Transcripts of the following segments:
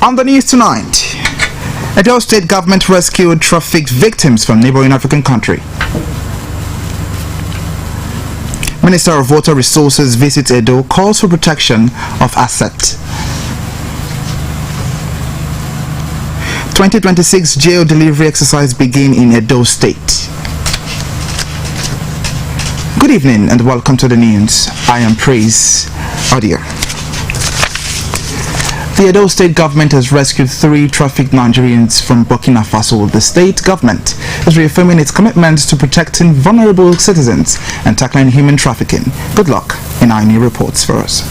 On the news tonight, Edo State government rescued trafficked victims from neighboring African country. Minister of Water Resources visits Edo, calls for protection of asset. 2026 jail delivery exercise begin in Edo State. Good evening and welcome to the news. I am Praise Audio. The Edo State government has rescued 3 trafficked Nigerians from Burkina Faso. The state government is reaffirming its commitment to protecting vulnerable citizens and tackling human trafficking. Good luck in INE reports for us.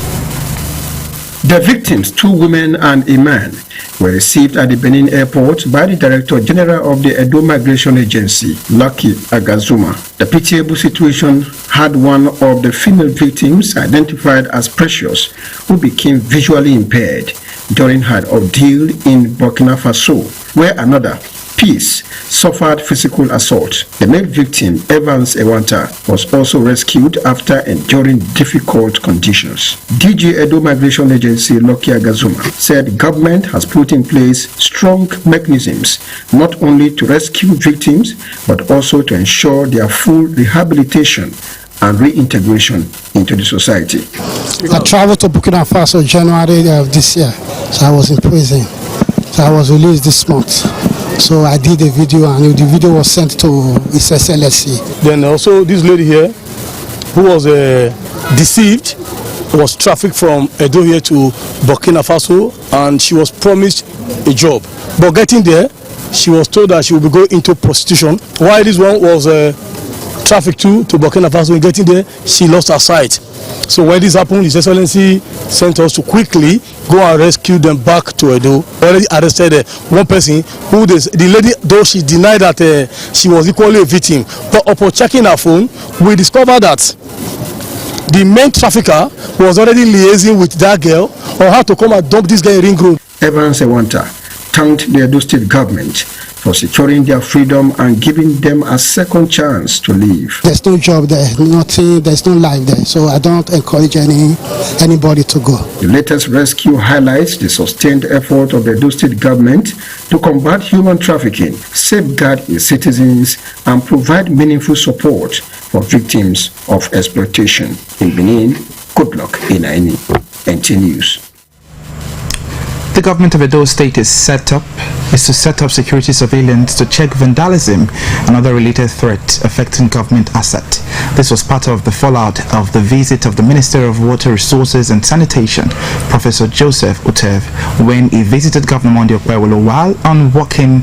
The victims, 2 women and a man, were received at the Benin airport by the Director General of the Edo Migration Agency, Lucky Agazuma. The pitiable situation had one of the female victims, identified as Precious, who became visually impaired during her ordeal in Burkina Faso, where another, Peace, suffered physical assault. The male victim, Evans Ewanta, was also rescued after enduring difficult conditions. DG Edo Migration Agency Lucky Agazuma said government has put in place strong mechanisms not only to rescue victims but also to ensure their full rehabilitation and reintegration into the society. I traveled to Burkina Faso January of this year, so I was in prison. So I was released this month. So I did a video and the video was sent to his SLSC. Then also this lady here, who was deceived, was trafficked from Edo here to Burkina Faso, and she was promised a job. But getting there, she was told that she would be going into prostitution. While this one was trafficked to Burkina Faso, and getting there, she lost her sight. So when this happened, His Excellency sent us to quickly go and rescue them back to Edo. Already arrested one person who the lady, though she denied that she was equally a victim, but upon checking her phone, we discovered that the main trafficker was already liaising with that girl on how to come and dump this guy in Ring Road. Evans Ewanta thanked the Edo State government for securing their freedom and giving them a second chance to live. There's no job there, nothing, there's no life there, so I don't encourage anybody to go. The latest rescue highlights the sustained effort of the Edo State government to combat human trafficking, safeguard its citizens, and provide meaningful support for victims of exploitation. In Benin, good luck in INE. NT News. The government of Edo State is to set up security surveillance to check vandalism and other related threats affecting government asset. This was part of the fallout of the visit of the Minister of Water Resources and Sanitation, Professor Joseph Utev, when he visited Governor Monday Okpewolo while on walking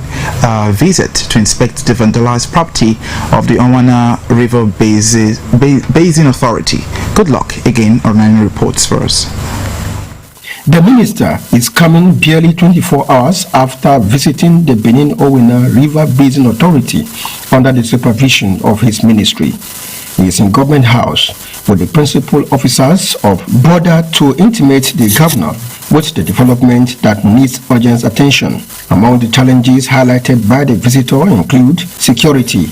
visit to inspect the vandalized property of the Onwana River Basin Authority. Good luck again on INE reports for us. The minister is coming barely 24 hours after visiting the Benin Owena River Basin Authority under the supervision of his ministry. He is in Government House with the principal officers of border to intimate the governor with the development that needs urgent attention. Among the challenges highlighted by the visitor include security,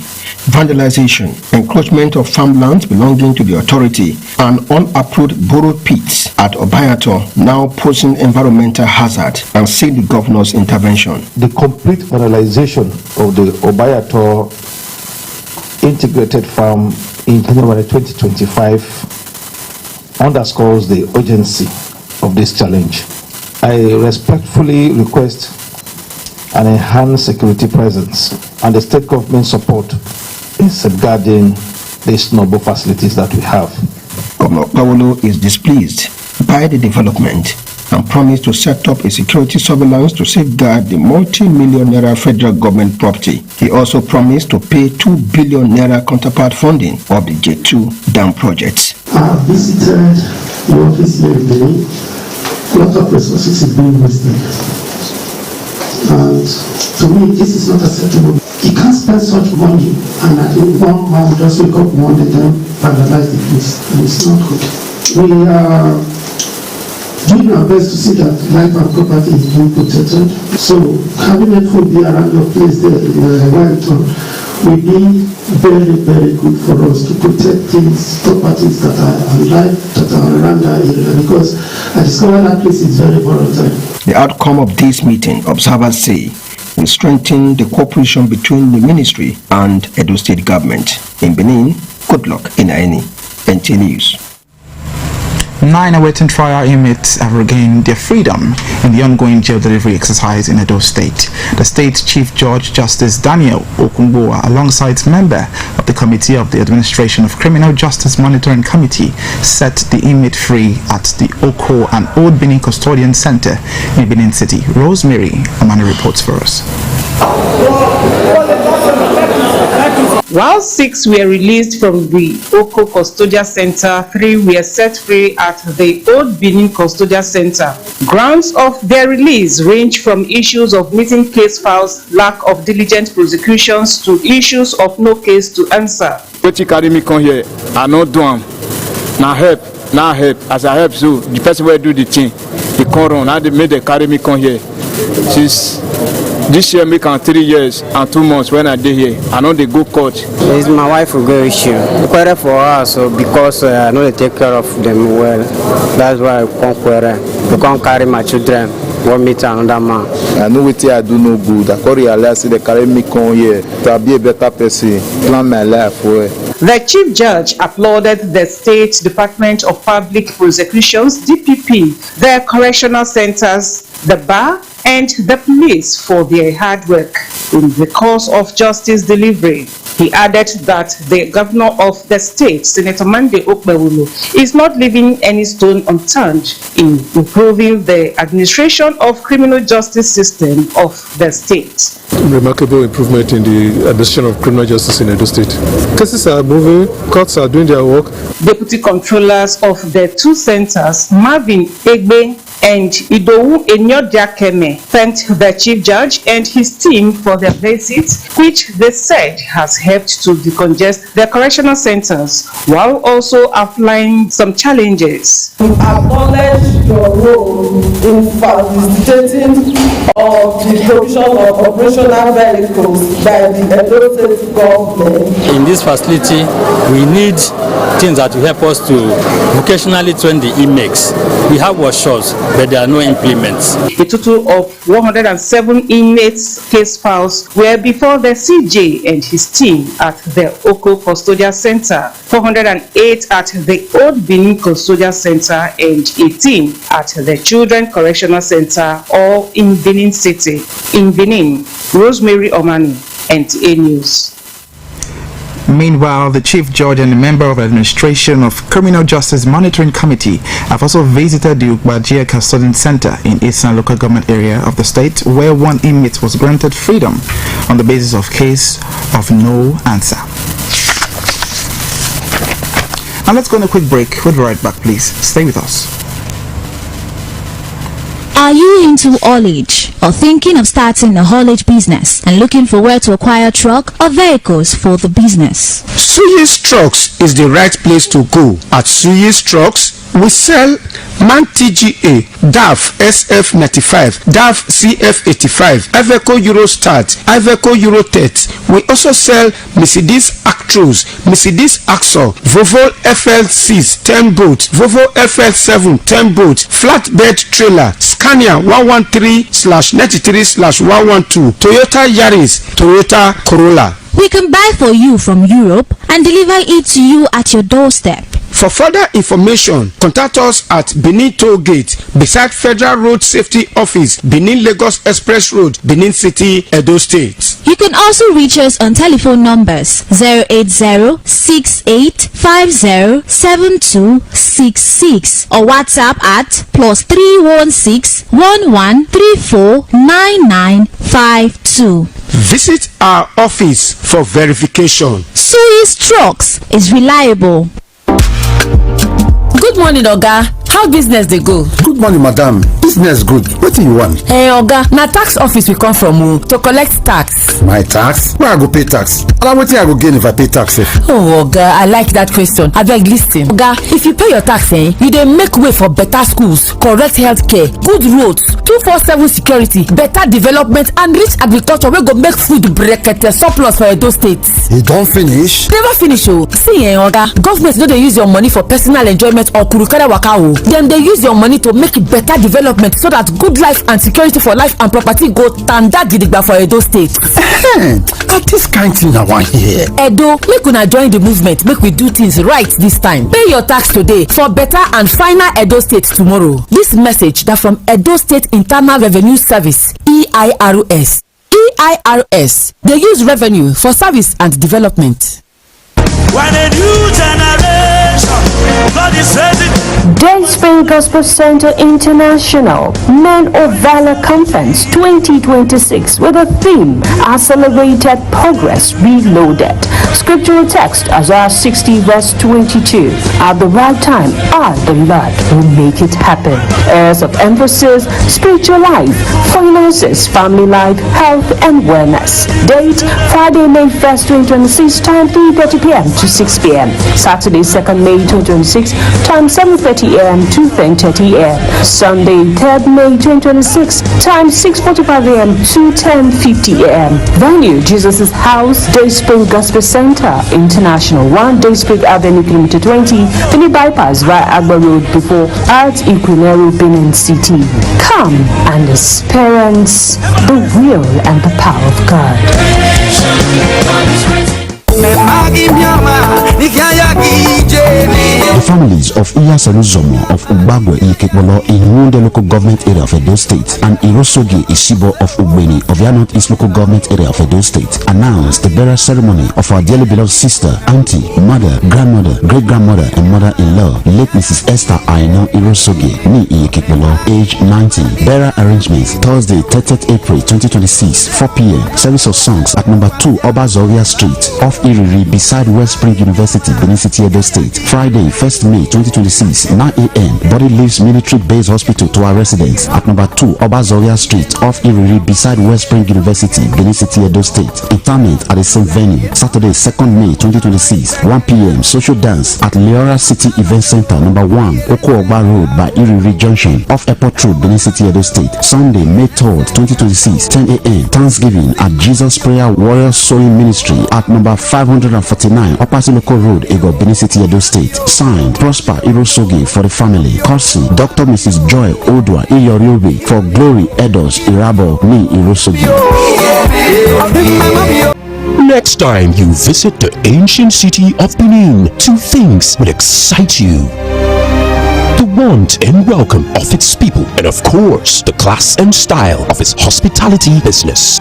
vandalization, encroachment of farmlands belonging to the authority, and unapproved borrowed pits at Obayato, now posing environmental hazard, and seek the governor's intervention. The complete vandalization of the Obayato integrated farm in January 2025 underscores the urgency of this challenge. I respectfully request an enhanced security presence and the state government support in safeguarding these noble facilities that we have. Governor Okpewolo is displeased by the development and promised to set up a security surveillance to safeguard the multi-million naira federal government property. He also promised to pay 2 billion naira counterpart funding of the J2 dam projects. I visited the office here in Benin. A lot of resources is being wasted. And to me, this is not acceptable. You can't spend such money and I think one man just wake up one day and vandalize the place. And it's not good. We are doing our best to see that life and property is being protected. So cabinet will be around your place there in Wellington will be very, very good for us to protect things, properties that are alive, that are around our area, because I discovered that place is very volatile. The outcome of this meeting, observers say, will strengthen the cooperation between the ministry and Edo State government. In Benin, Goodluck Inaeni, NT News. 9 awaiting trial inmates have regained their freedom in the ongoing jail delivery exercise in Edo State. The State Chief Judge Justice Daniel Okungbowa, alongside member of the Committee of the Administration of Criminal Justice Monitoring Committee, set the inmate free at the Oko and Old Benin Custodian Center in Benin City. Rosemary Amani reports for us. While 6 were released from the Oko Custodial Center, 3 were set free at the Old Benin Custodial Center. Grounds of their release range from issues of missing case files, lack of diligent prosecutions, to issues of no case to answer. What you carry me come here, I no do am. Now help. As I help, so the person will do the thing. He come run. Now they made they carry me come here. Since this year make 3 years and 2 months when I did here. I know they go court. It's my wife who go issue. Query for her, so because I know they take care of them well. That's why I come query. I can't carry my children. One meet another man. I know what I do no good. I can't realize they carry me come here to be a better person. Plan my life well. The Chief Judge applauded the State Department of Public Prosecutions, DPP, the correctional centers, the bar, and the police for their hard work in the course of justice delivery. He added that the governor of the state, Senator Monday Okpewulu, is not leaving any stone unturned in improving the administration of criminal justice system of the state. Remarkable improvement in the administration of criminal justice in Edo State. Cases are moving, courts are doing their work. Deputy controllers of the 2 centers, Marvin Egbe and Idowu Enyodiakeme, thanked the Chief Judge and his team for their visit, which they said has helped to decongest the correctional centers, while also outlining some challenges. We acknowledge your role in facilitating of the provision of operational vehicles by the Edo State government. In this facility, we need things that will help us to vocationally train the inmates. We have workshops, but there are no implements. A total of 107 inmates' case files were before the CJ and his team at the Oko Custodial Center, 408 at the Old Benin Custodial Center, and 18 at the Children Correctional Center, all in Benin City. In Benin, Rosemary Omani, NTA News. Meanwhile, the Chief Judge and a member of the Administration of Criminal Justice Monitoring Committee have also visited the Ugbajia Custodian Center in Eastern Local Government Area of the state, where 1 inmate was granted freedom on the basis of case of no answer. Now let's go on a quick break. We'll be right back, please. Stay with us. Are you into haulage or thinking of starting a haulage business and looking for where to acquire truck or vehicles for the business? Suyis Trucks is the right place to go. At Suyis Trucks, we sell MAN TGA, DAF SF95, DAF CF85, Iveco Eurostat, Iveco Eurotet. We also sell Mercedes Actros, Mercedes Axo, Volvo FL6 10 boat, Volvo FL7 10 boat, flatbed trailer, Scania 113/93/112, Toyota Yaris, Toyota Corolla. We can buy for you from Europe and deliver it to you at your doorstep. For further information, contact us at Benin Toll Gate, beside Federal Road Safety Office, Benin Lagos Express Road, Benin City, Edo State. You can also reach us on telephone numbers 08068507266 or WhatsApp at +31611349952. Visit our office for verification. Suyis Trucks is reliable. Good morning, Oga. How business dey go? Good morning, madam. business good. What do you want? Hey, Oga, na tax office we come from to collect tax. My tax? Where I go pay tax? And what I go gain if I pay tax? Oh, Oga, I like that question. Abeg listen. Oga, if you pay your tax, you dey make way for better schools, correct healthcare, good roads, 247 security, better development, and rich agriculture wey go make food brekete surplus for Edo State. You don finish? Never finish o. See Oga, government no dey use your money for personal enjoyment or kurukere waka o. Dem dey use your money to make better development so that good life and security for life and property go tanda gidigba for Edo State. At this kind thing I want here. Edo, make una join the movement, make we do things right this time. Pay your tax today for better and final Edo State tomorrow. This message that from Edo State Internal Revenue Service, EIRS. EIRS, they use revenue for service and development. When a new generation, God is raising. Dayspring Gospel Center International Men of Valor Conference 2026 with a theme Accelerated Progress Reloaded. Scriptural text Isaiah 60 verse 22. At the right time, I, the Lord, will make it happen. Areas of emphasis: spiritual life, finances, family life, health, and wellness. Date Friday, May 1st, 2026, time 3:30 p.m. to 6 p.m. Saturday, 2nd May 2026, time 7:30 a.m. to 10:30 a.m. Sunday, 3rd May 2026, time 6:45 a.m. to 10:50 a.m. Venue: Jesus' House, Dayspring Gospel Center International, 1 Dayspring Avenue, Kilometer 20, Philly Bypass via Agba Road before Art Equinero, Benin City. Come and experience the will and the power of God. The families of Iyasaruzomo of Ugbagwe Ikekbolo in Wunde local government area of Edo State and Irosogi Ishibo of Ugbeni of Yanot East local government area of Edo State announced the burial ceremony of our dearly beloved sister, auntie, mother, grandmother, great-grandmother, and mother-in-law, late Mrs. Esther Aino Irosogi, Ni Ikekbolo, age 90. Burial arrangements Thursday, 30th April 2026, 4 p.m. Service of songs at number 2 Obazoria Street, off Iriri, beside West Spring University, Benin City, Edo State. Friday, 1st May 2026, 9 a.m. Body leaves military base hospital to our residence at number 2 Obazoria Street, off Iriri, beside West Spring University, Benin City, Edo State. Interment at the same venue. Saturday, 2nd May 2026, 1 p.m. Social dance at Leora City Event Center, number 1 Oko-Ogba Road by Iriri Junction, off Airport Road, Benin City, Edo State. Sunday, May 3rd, 2026, 10 a.m. Thanksgiving at Jesus Prayer Warrior Sowing Ministry at number 549 Upper Local Road, Ego, Benin City, Edo State. Signed, Prosper Irosogi for the family. Courtesy, Dr. Mrs. Joy Odwa Iyoriobi for Glory Edos Irabo Ni Irosogi. Next time you visit the ancient city of Benin, 2 things will excite you: the want and welcome of its people, and of course, the class and style of its hospitality business.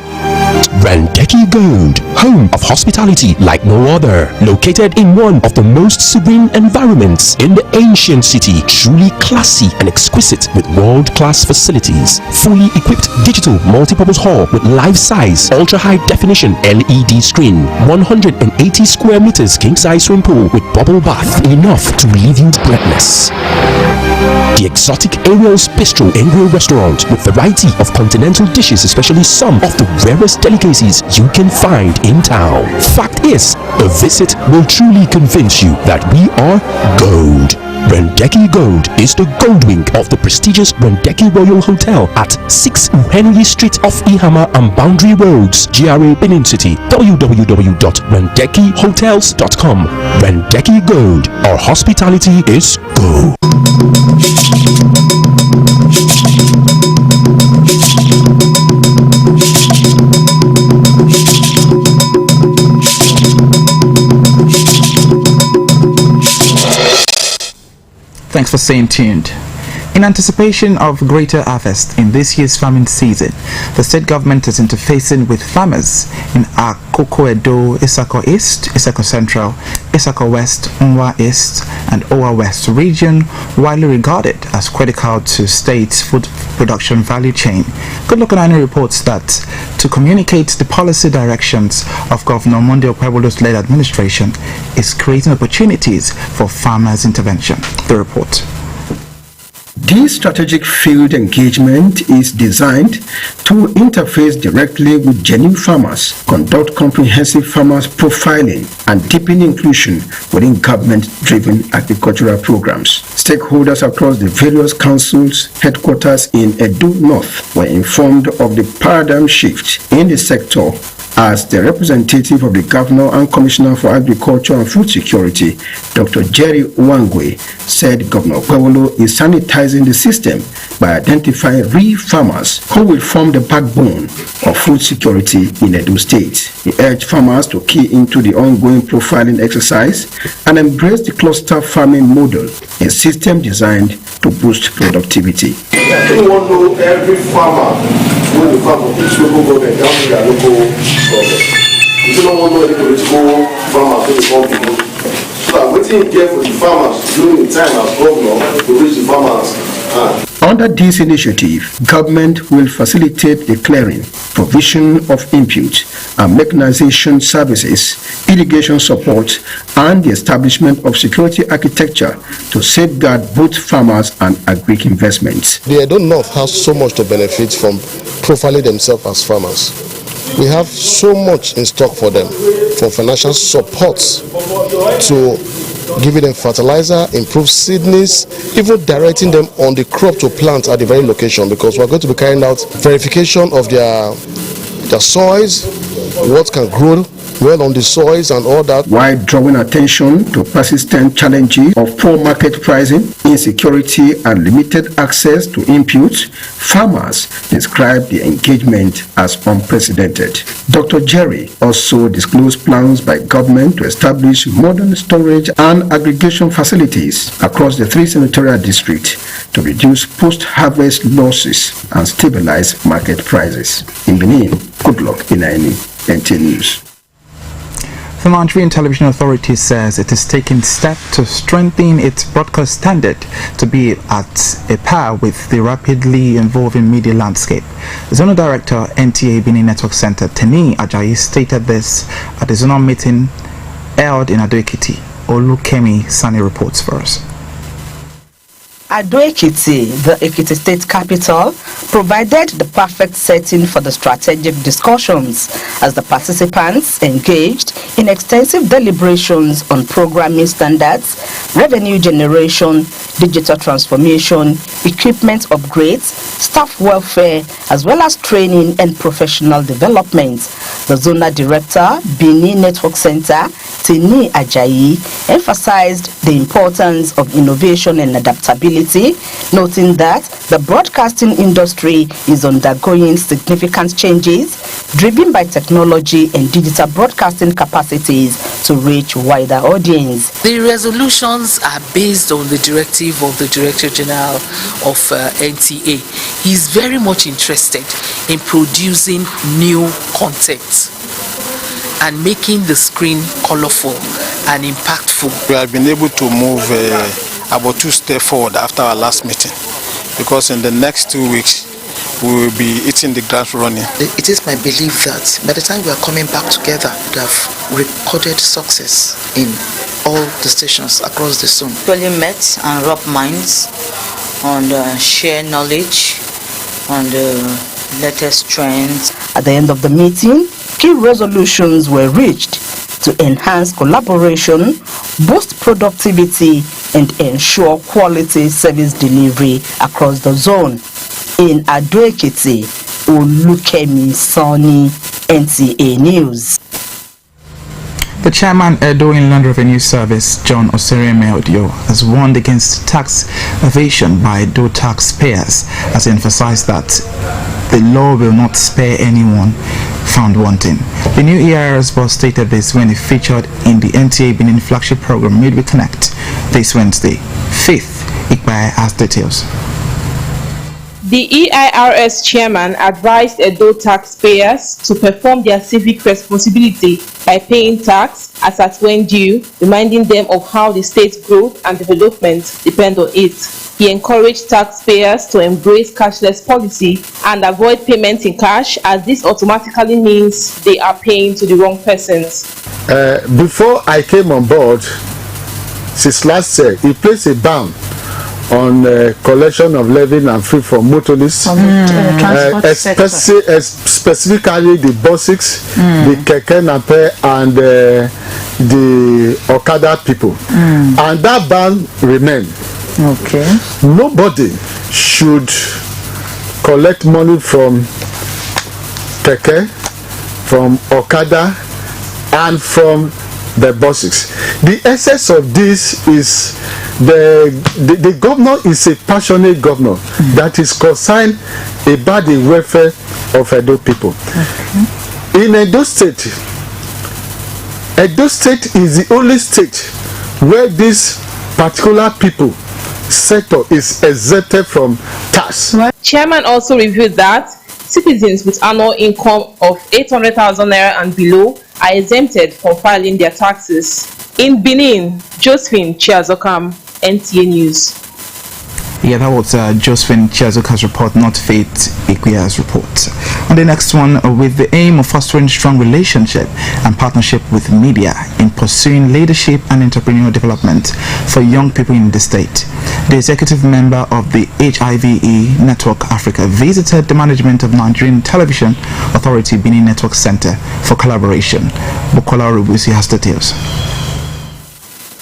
Randeki Gold, home of hospitality like no other, located in one of the most serene environments in the ancient city, truly classy and exquisite with world-class facilities, fully equipped digital multipurpose hall with life-size, ultra-high definition LED screen, 180 square meters king-size swimming pool with bubble bath, enough to leave you breathless. The exotic Ariel's Bistro and Grill Restaurant with variety of continental dishes, especially some of the rarest delicacies you can find in town. Fact is, a visit will truly convince you that we are gold. Randeki Gold is the gold wing of the prestigious Randeki Royal Hotel at 6 Henry Street off Ihama and Boundary Roads, GRA, Benin City. www.randekihotels.com. Randeki Gold, our hospitality is gold. Thanks for staying tuned. In anticipation of greater harvest in this year's farming season, the state government is interfacing with farmers in Akoko Edo, Isako East, Isako Central, Isako West, Nwa East, and Owa West region, widely regarded as critical to state's food production value chain. Good Look Online reports that to communicate the policy directions of Governor Monday Okpebolo's-led administration is creating opportunities for farmers' intervention. The report. This strategic field engagement is designed to interface directly with genuine farmers, conduct comprehensive farmers profiling, and deepen inclusion within government-driven agricultural programs. Stakeholders across the various councils headquarters in Edo North were informed of the paradigm shift in the sector as the representative of the Governor and Commissioner for Agriculture and Food Security, Dr. Jerry Wangwe, said Governor Kwewolo is sanitizing the system by identifying real farmers who will form the backbone of food security in Edo State. He urged farmers to key into the ongoing profiling exercise and embrace the cluster farming model, a system designed to boost productivity. We want to know every farmer when the farm of each local government down to their local government. We don't want to know any political farmers when they come to. So I'm waiting here for the farmers during the time as governor to reach the farmers. Under this initiative, government will facilitate the clearing, provision of input and mechanization services, irrigation support, and the establishment of security architecture to safeguard both farmers and agric investments. The Edo North has so much to benefit from profiling themselves as farmers. We have so much in stock for them, for financial support to giving them fertilizer, improve seedlings, even directing them on the crop to plant at the very location, because we're going to be carrying out verification of their soils, what can grow well on the soils and all that. While drawing attention to persistent challenges of poor market pricing, insecurity and limited access to inputs, farmers described the engagement as unprecedented. Dr. Jerry also disclosed plans by government to establish modern storage and aggregation facilities across the 3 senatorial districts to reduce post-harvest losses and stabilize market prices. In Benin, Goodluck Inaini, NT News. The Nigerian Television Authority says it is taking steps to strengthen its broadcast standard to be at a par with the rapidly evolving media landscape. Zonal Director, NTA Benin Network Center, Teni Ajayi, stated this at the zonal meeting held in Ado-Ekiti. Olukemi Sani reports for us. Ado-Ekiti, the Ekiti state capital, provided the perfect setting for the strategic discussions as the participants engaged in extensive deliberations on programming standards, revenue generation, digital transformation, equipment upgrades, staff welfare, as well as training and professional development. The Zonal Director, Benin Network Center, Teni Ajayi, emphasized the importance of innovation and adaptability, noting that the broadcasting industry is undergoing significant changes driven by technology and digital broadcasting capacities to reach wider audience. The resolutions are based on the directive of the Director General of NTA. He is very much interested in producing new content and making the screen colorful and impactful. We have been able to move about 2 steps forward after our last meeting, because in the next 2 weeks we will be hitting the ground running. It is my belief that by the time we are coming back together, we have recorded success in all the stations across the zone. We met and rub minds on share knowledge on the latest trends. At the end of the meeting, key resolutions were reached to enhance collaboration, boost productivity, and ensure quality service delivery across the zone. In Ado-Ekiti, Olukemi Sani, NTA News. The chairman, Edo Inland Revenue Service, John Osere-Meodio, has warned against tax evasion by Edo taxpayers, as he emphasized that the law will not spare anyone found wanting. The new EIRS boss stated this when he featured in the NTA Benin flagship program Midway Connect this Wednesday. Faith Ikbaye has details. The EIRS chairman advised Edo taxpayers to perform their civic responsibility by paying tax as at when due, reminding them of how the state's growth and development depend on it. He encouraged taxpayers to embrace cashless policy and avoid payment in cash, as this automatically means they are paying to the wrong persons. Before I came on board, since last year, he placed a ban on collection of levy and fee for motorists, specifically the buses, the keke nape and the Okada people. And that ban remain. Okay. Nobody should collect money from keke, from Okada, and from the buses. The essence of this is the governor is a passionate governor that is concerned about the welfare of Edo people. In Edo State is the only state where this particular people sector is exempted from tax. Chairman also revealed that citizens with annual income of 800,000 naira and below are exempted from filing their taxes. In Benin, Josephine Chiazokam, NTA News. Yeah, that was Josephine Chiazuka's report, not Faith Ikuya's report. On the next one, with the aim of fostering strong relationship and partnership with media in pursuing leadership and entrepreneurial development for young people in the state, the executive member of the HIVE Network Africa visited the management of Nigerian Television Authority Benin Network Center for collaboration. Bukola Rubusi has details.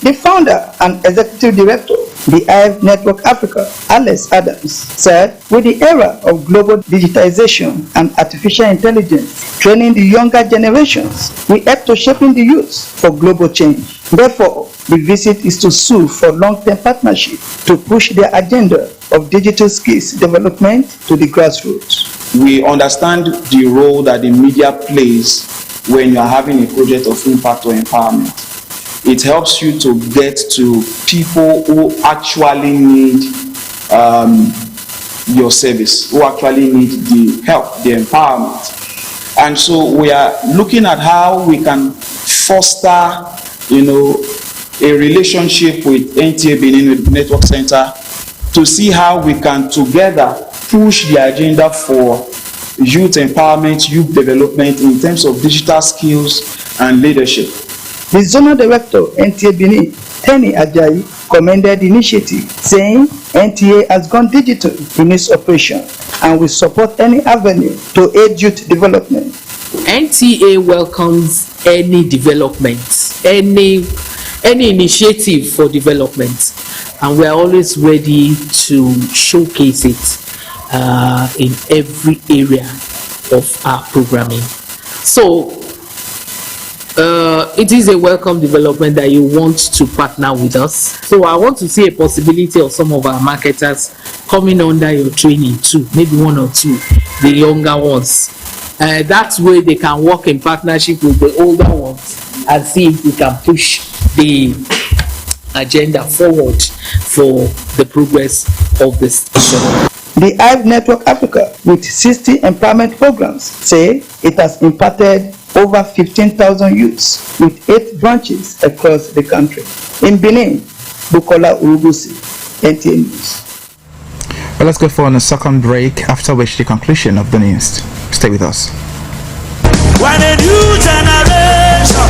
The founder and executive director, the HIVE Network Africa, Alex Adams, said, with the era of global digitization and artificial intelligence training the younger generations, we aim to shaping the youth for global change. Therefore, the visit is to sue for long-term partnership to push their agenda of digital skills development to the grassroots. We understand the role that the media plays when you are having a project of impact or empowerment. It helps you to get to people who actually need your service, who actually need the help, the empowerment. And so we are looking at how we can foster, a relationship with NTA Benin Network Center to see how we can together push the agenda for youth empowerment, youth development in terms of digital skills and leadership. The Zonal Director, NTA Benin, Tenny Ajayi, commended the initiative, saying NTA has gone digital in its operation and will support any avenue to aid youth development. NTA welcomes any development, any initiative for development, and we are always ready to showcase it in every area of our programming. So it is a welcome development that you want to partner with us. So I want to see a possibility of some of our marketers coming under your training too, maybe one or two, the younger ones. That way they can work in partnership with the older ones and see if we can push the agenda forward for the progress of the station. The HIVE Network Africa, with 60 employment programs, say it has impacted over 15,000 youths with 8 branches across the country. In Benin, Bukola Urubusi, NTA News. Well, let's go for a second break, after which the conclusion of the news. Stay with us. When a new generation,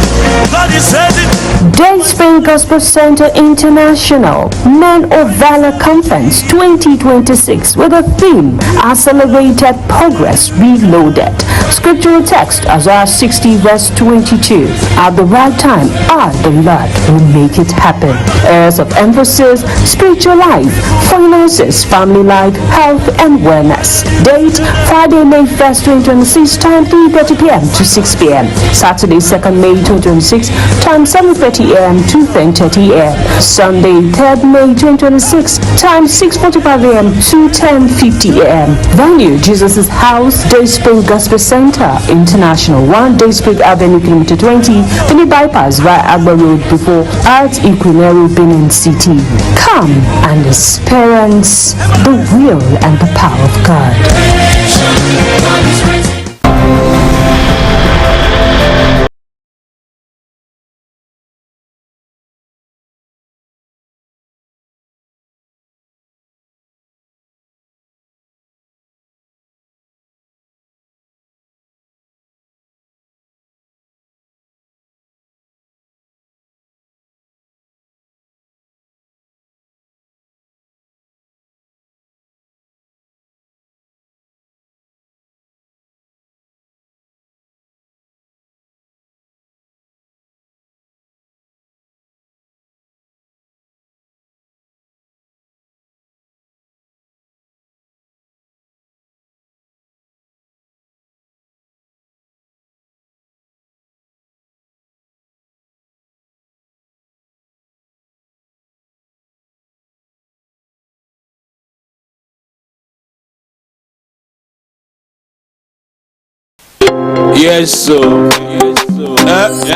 God is setting. Dayspring Gospel Center International Men of Valor Conference 2026 with a theme Accelerated Progress Reloaded. Scriptural text Isaiah 60 verse 22. At the right time, I, the Lord, will make it happen. Areas of emphasis: spiritual life, finances, family life, health, and wellness. Date: Friday, May 1st, 2026, time 3:30 p.m. to 6 p.m. Saturday, 2nd May 2026, time 7:30 a.m. to 10:30 a.m. Sunday, 3rd May 2026, time 6:45 a.m. to 10:50 a.m. Venue: Jesus' House, Dayspring Gospel Center International, 1 Dayspring Avenue, Kilometer 20, Benin Bypass via Agba Road before Art Equinero, Benin City. Come and experience the will and the power of God. Yes, so.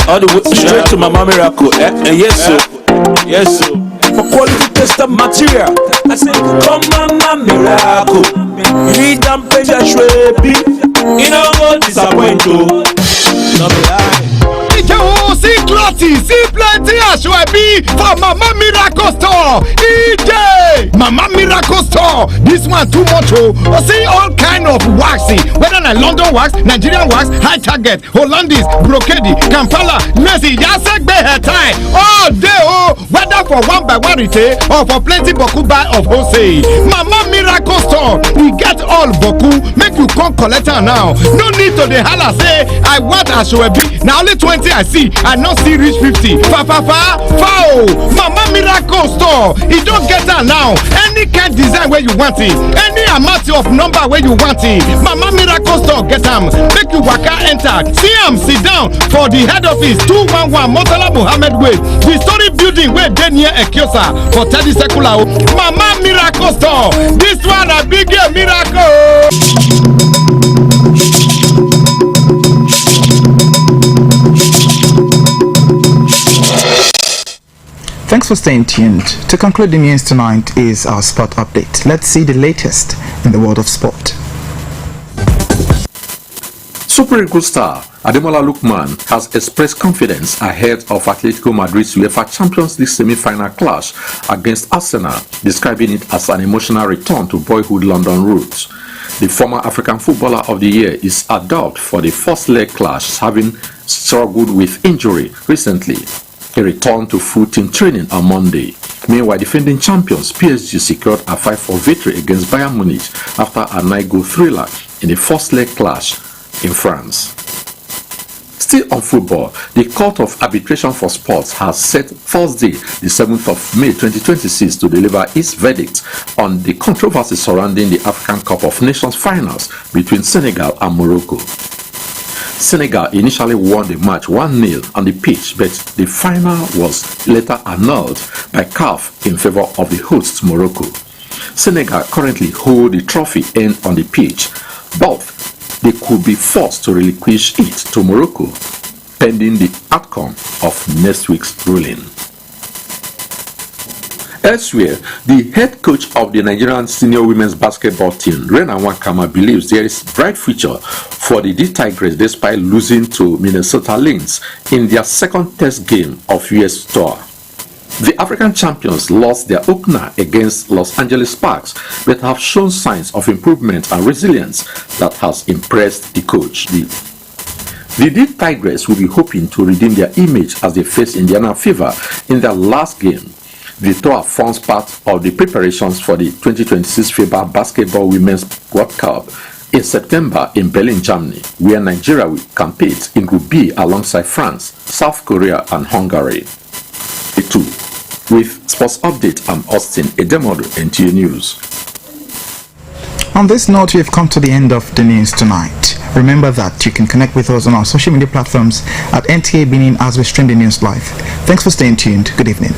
All the way straight to Mama Miracle. Yes, so. Yes, so. For quality tester material, I say, come Mama Miracle. Read and page a shrebi. You know what disappoint you. No be lie. See clarity, see plenty ashwebi for Mama Miracle Store. EJ Mama Miracle Store. This one too much see all kind of waxy, whether na London wax, Nigerian wax, high target, Hollandese, brocade, Kampala, Messi, Yasek hair tie. All day whether for one by one retail or for plenty boku buy of wholesale. Mama Miracle Store, we get all boku. Make you come collect her now. No need to the holla say I want ashwebi. Now only 20 I see. I not see reach 50. Foul. Mama Miracle Store. It don't get her now. Any kind design where you want it. Any amount of number where you want it. Mama Miracle Store get them. Make you waka enter. See them sit down for the head office 211 Motala Muhammad Way. The story building where they near Ekiosa for 30 Sekula. Mama Miracle Store. This one a big miracle. Thanks for staying tuned. To conclude the news tonight is our sport update. Let's see the latest in the world of sport. Super Eagles star Ademola Lookman has expressed confidence ahead of Atletico Madrid's UEFA Champions League semi-final clash against Arsenal, describing it as an emotional return to boyhood London roots. The former African Footballer of the Year is adult for the first leg clash, having struggled with injury recently. He returned to full team training on Monday. Meanwhile, defending champions PSG secured a 5-4 victory against Bayern Munich after a 9-goal thriller in the first leg clash in France. Still on football, the Court of Arbitration for Sports has set Thursday, the 7th of May 2026 to deliver its verdict on the controversy surrounding the African Cup of Nations finals between Senegal and Morocco. Senegal initially won the match 1-0 on the pitch, but the final was later annulled by CAF in favor of the hosts Morocco. Senegal currently hold the trophy end on the pitch, but they could be forced to relinquish it to Morocco pending the outcome of next week's ruling. Elsewhere, the head coach of the Nigerian senior women's basketball team, Rena Wakama, believes there is bright future for the Tigers despite losing to Minnesota Lynx in their second test game of US tour. The African champions lost their opener against Los Angeles Sparks, but have shown signs of improvement and resilience that has impressed the coach. The Tigers will be hoping to redeem their image as they face Indiana Fever in their last game. The tour forms part of the preparations for the 2026 FIBA Basketball Women's World Cup in September in Berlin, Germany, where Nigeria will compete in Group B alongside France, South Korea, and Hungary. With Sports Update, I'm Austin Edemodo, NTA News. On this note, we've come to the end of the news tonight. Remember that you can connect with us on our social media platforms at NTA Benin as we stream the news live. Thanks for staying tuned. Good evening.